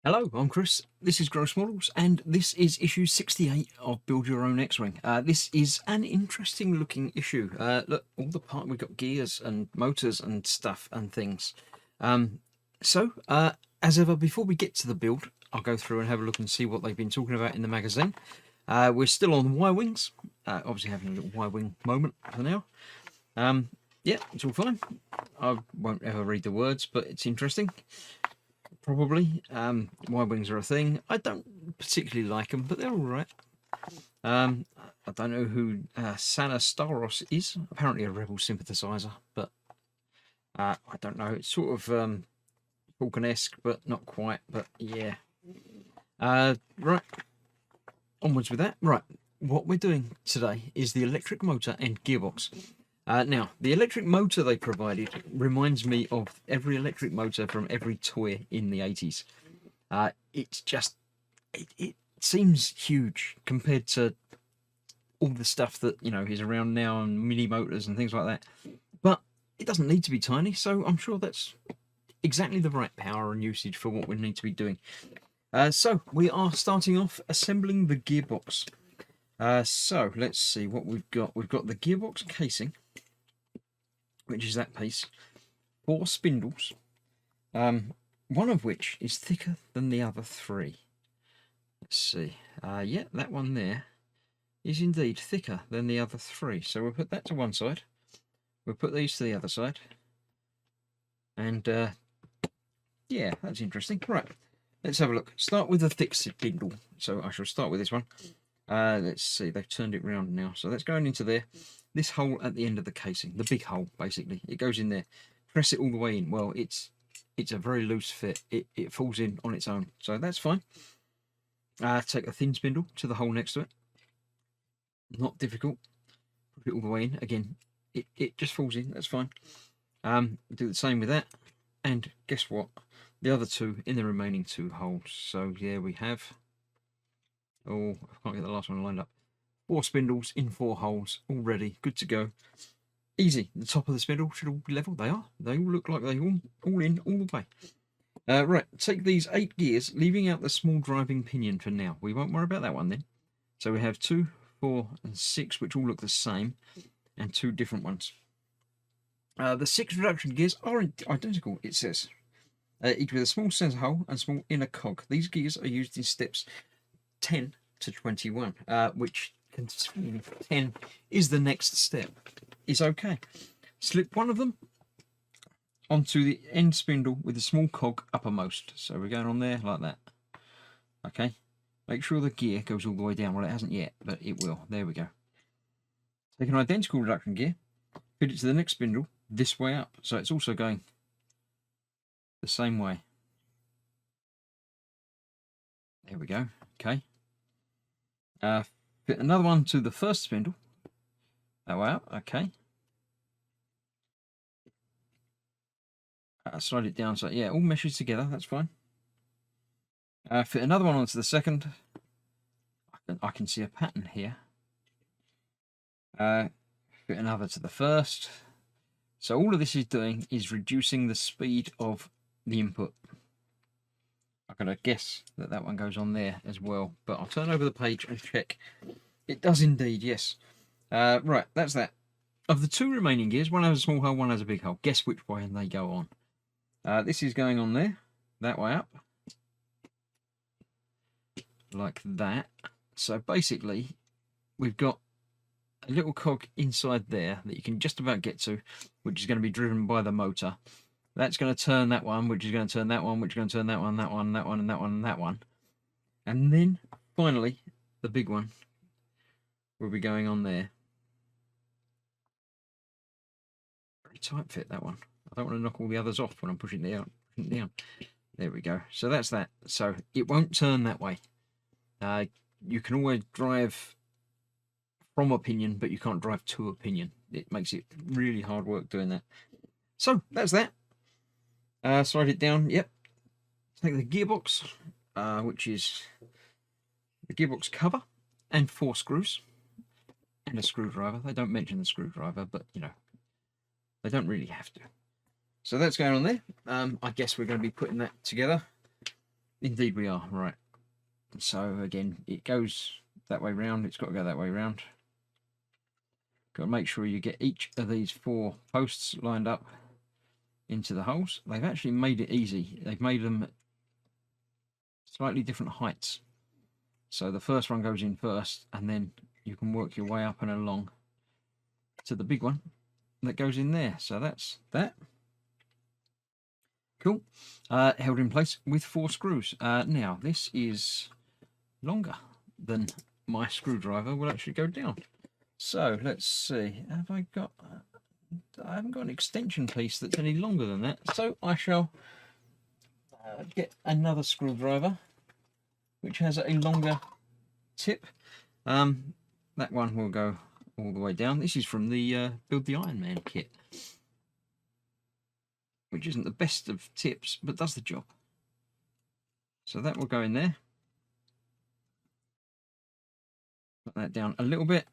Hello, I'm Chris. This is Gross Models, and this is issue 68 of Build Your Own X-Wing. This is an interesting looking issue. Look, all the we've got gears and motors and stuff and things. As ever, before we get to the build, I'll go through and have a look and see what they've been talking about in the magazine. We're still on Y-Wings, obviously having a little Y-Wing moment for now. Yeah, it's all fine. I won't ever read the words, but it's interesting. Probably. Y-Wings are a thing. I don't particularly like them, but they're all right. I don't know who Sana Staros is. Apparently a rebel sympathizer, but I don't know. It's sort of Falcon-esque, but not quite. But yeah. Right. Onwards with that. Right. What we're doing today is the electric motor and gearbox. Now, the electric motor they provided reminds me of every electric motor from every toy in the 80s. It's just, it seems huge compared to all the stuff that, is around now and mini motors and things like that. But it doesn't need to be tiny, so I'm sure that's exactly the right power and usage for what we need to be doing. So we are starting off assembling the gearbox. So let's see what we've got. We've got the gearbox casing, which is that piece, 4 spindles, one of which is thicker than the other 3. Let's see. Yeah, that one there is indeed thicker than the other 3. So we'll put that to one side. We'll put these to the other side. And yeah, that's interesting. Right, let's have a look. Start with the thick spindle. So I shall start with this one. Let's see, they've turned it round now. So that's going into there. This hole at the end of the casing, the big hole, basically. It goes in there. Press it all the way in. Well, it's a very loose fit. It falls in on its own. So that's fine. Take a thin spindle to the hole next to it. Not difficult. Put it all the way in. Again, it just falls in. That's fine. Do the same with that. And guess what? The other 2 in the remaining 2 holes. So yeah, we have... Oh, I can't get the last one lined up. 4 spindles in 4 holes, all ready, good to go. Easy. The top of the spindle should all be level. They are. They all look like they all in all the way. Right, take these 8 gears, leaving out the small driving pinion for now. We won't worry about that one then. So we have 2, 4, and 6, which all look the same, and 2 different ones. The 6 reduction gears are identical, it says. Each with a small centre hole and small inner cog. These gears are used in steps 10 to 21, which 10 is the next step. It's okay. Slip one of them onto the end spindle with the small cog uppermost. So we're going on there like that. Okay. Make sure the gear goes all the way down. Well, it hasn't yet, but it will. There we go. Take an identical reduction gear, fit it to the next spindle this way up. So it's also going the same way. There we go. Okay. Fit another one to the first spindle. That way up. Okay. Slide it down so yeah, all meshes together. That's fine. Fit another one onto the second. I can see a pattern here. Fit another to the first. So all of this is doing is reducing the speed of the input. I'm going to guess that that one goes on there as well, but I'll turn over the page and check. It does indeed, yes. Right, that's that. Of the 2 remaining gears, one has a small hole, one has a big hole. Guess which way they go on. This is going on there, that way up. Like that. So basically, we've got a little cog inside there that you can just about get to, which is going to be driven by the motor. That's going to turn that one, which is going to turn that one, which is going to turn that one, that one, that one, and that one, and that one. And then, finally, the big one will be going on there. Very tight fit, that one. I don't want to knock all the others off when I'm pushing it down. There we go. So that's that. So it won't turn that way. You can always drive from a pinion, but you can't drive to a pinion. It makes it really hard work doing that. So that's that. Slide it down. Yep. Take the gearbox, which is the gearbox cover, and 4 screws, and a screwdriver. They don't mention the screwdriver, but they don't really have to. So that's going on there. I guess we're going to be putting that together Indeed we are, right. So again, it goes that way round, it's got to go that way round. Got to make sure you get each of these 4 posts lined up into the holes. They've actually made it easy. They've made them slightly different heights. So the first one goes in first, and then you can work your way up and along to the big one that goes in there. So that's that. Cool. Held in place with 4 screws. Now, this is longer than my screwdriver will actually go down. So let's see. I haven't got an extension piece that's any longer than that. So I shall get another screwdriver which has a longer tip. That one will go all the way down. This is from the Build the Iron Man kit, which isn't the best of tips, but does the job. So that will go in there. Put that down a little bit.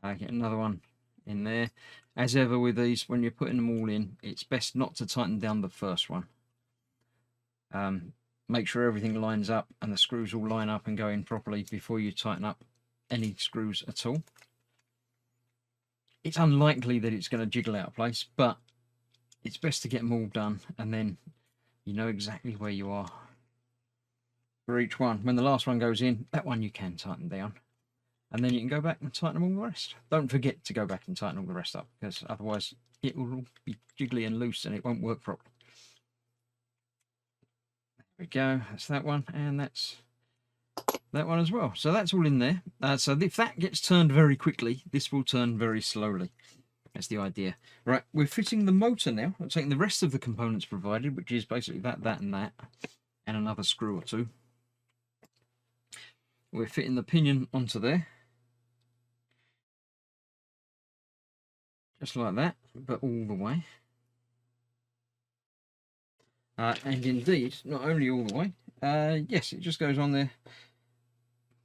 I get another one in there. As ever with these, when you're putting them all in, it's best not to tighten down the first one. Make sure everything lines up and the screws all line up and go in properly before you tighten up any screws at all. It's unlikely that it's going to jiggle out of place, but it's best to get them all done, and then you know exactly where you are for each one. When the last one goes in, that one you can tighten down, and then you can go back and tighten all the rest. Don't forget to go back and tighten all the rest up, because otherwise it will all be jiggly and loose and it won't work properly. There we go, that's that one, and that's that one as well. So that's all in there. So if that gets turned very quickly, this will turn very slowly. That's the idea. Right, we're fitting the motor now. I'm taking the rest of the components provided, which is basically that, and that, and another screw or 2. We're fitting the pinion onto there. Just like that, but all the way. And indeed, not only all the way, yes, it just goes on there.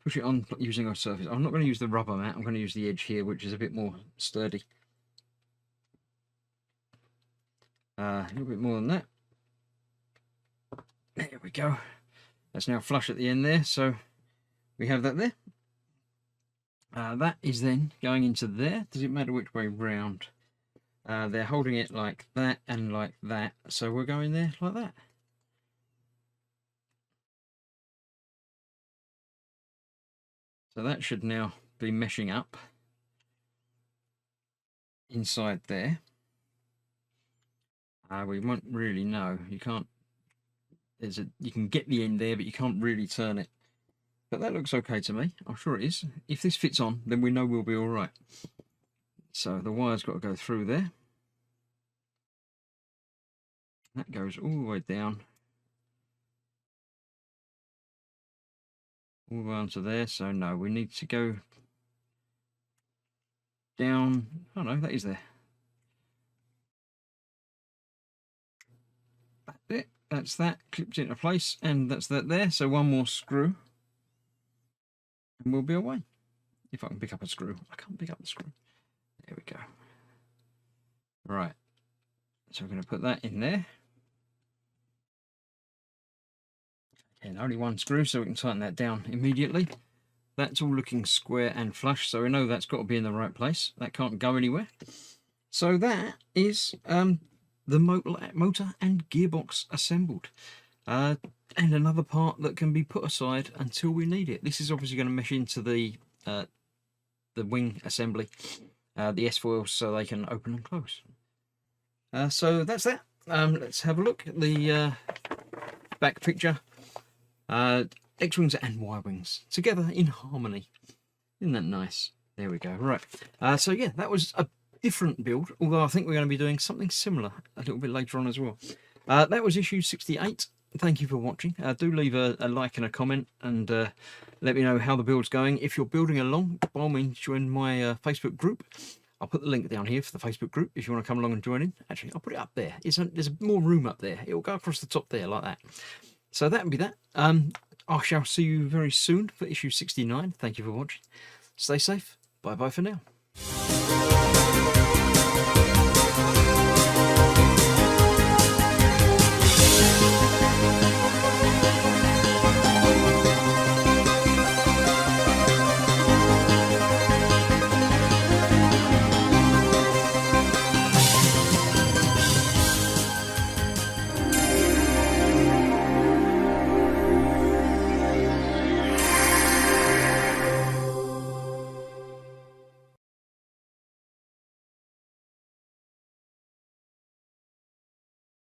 Push it on using a surface. I'm not going to use the rubber mat, I'm going to use the edge here, which is a bit more sturdy. A little bit more than that. There we go. That's now flush at the end there, so we have that there. That is then going into there. Does it matter which way round? They're holding it like that and like that, so we're going there like that. So that should now be meshing up inside there. We won't really know. You can't. You can get the end there, but you can't really turn it. But that looks okay to me. I'm sure it is. If this fits on, then we know we'll be all right. So the wire's got to go through there. That goes all the way down. All the way onto there. So no, we need to go down. Oh no, that is there. That's it. That's that clipped into place, and that's that there. So one more screw, and we'll be away. If I can pick up a screw. I can't pick up the screw. There we go. Right. So we're going to put that in there. And only one screw, so we can tighten that down immediately. That's all looking square and flush, so we know that's got to be in the right place. That can't go anywhere. So that is the motor and gearbox assembled. And another part that can be put aside until we need it. This is obviously going to mesh into the wing assembly, the S-foils, so they can open and close. So that's that. Let's have a look at the back picture. X-wings and Y-wings together in harmony. Isn't that nice? There we go. Right. So yeah, that was a different build, although I think we're going to be doing something similar a little bit later on as well. That was issue 68. Thank you for watching. Do leave a like and a comment, and let me know how the build's going. If you're building along, by all means join my Facebook group. I'll put the link down here for the Facebook group if you want to come along and join in. Actually, I'll put it up there. There's more room up there. It'll go across the top there like that. So that would be that. I shall see you very soon for issue 69. Thank you for watching. Stay safe. Bye-bye for now.